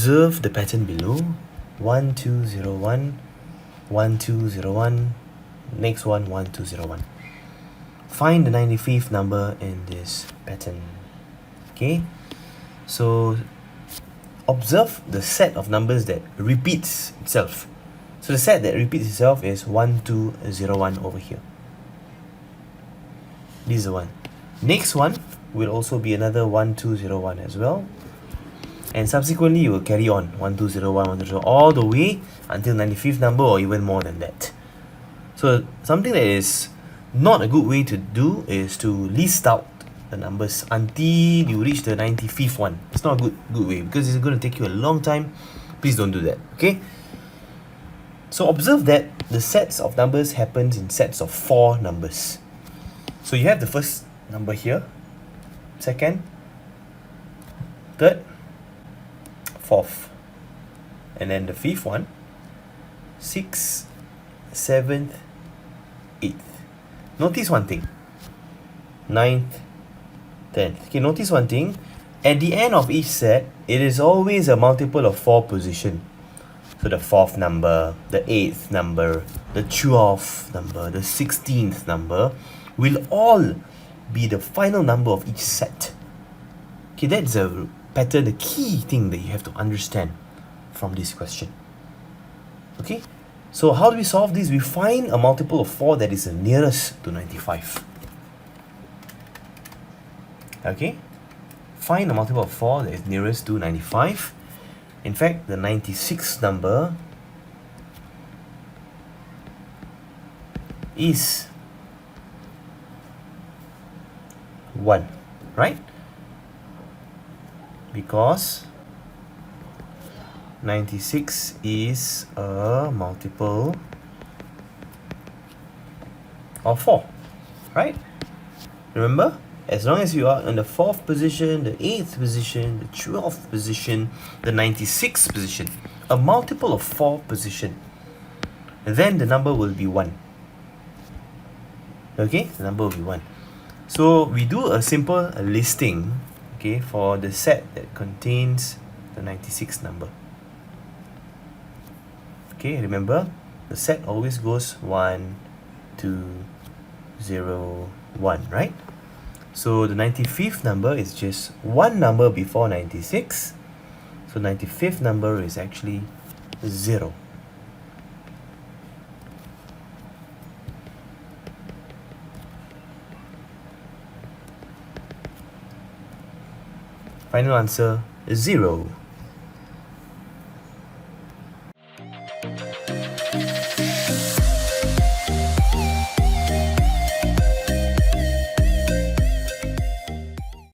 observe the pattern below. 1 2 0 1 1 2 0 1, next one 1 2 0 1. Find the 95th number in this pattern. Okay, so observe the set of numbers that repeats itself. So the set that repeats itself is 1 2 0 1 over here. This is the one. Next one will also be another 1 2 0 1 as well. And subsequently you will carry on 1 2 0 1 1 2 0 all the way until 95th number or even more than that. So something that is not a good way to do is to list out the numbers until you reach the 95th one. It's not a good way because it's going to take you a long time. Please don't do that. Okay. So observe that the sets of numbers happens in sets of 4 numbers. So you have the first number here, second, third, fourth, and then the fifth one, 6th, 7th, 8th. Notice one thing, 9th, 10th. Okay, notice one thing. At the end of each set, it is always a multiple of 4 position. So the 4th number, the 8th number, the 12th number, the 16th number will all be the final number of each set. Okay, that's a pattern, the key thing that you have to understand from this question. Okay, so how do we solve this? We find a multiple of 4 that is the nearest to 95. Okay, find a multiple of 4 that is nearest to 95. In fact, the 96th number is 1, right? Because 96 is a multiple of 4, right? Remember, as long as you are in the 4th position, the 8th position, the 12th position, the 96th position, a multiple of 4 position, then the number will be 1. Okay, the number will be 1. So we do a simple listing, okay, for the set that contains the 96th number. Okay, remember, the set always goes 1 2 0 1, right? So the 95th number is just one number before 96. So 95th number is actually 0. Final answer is 0.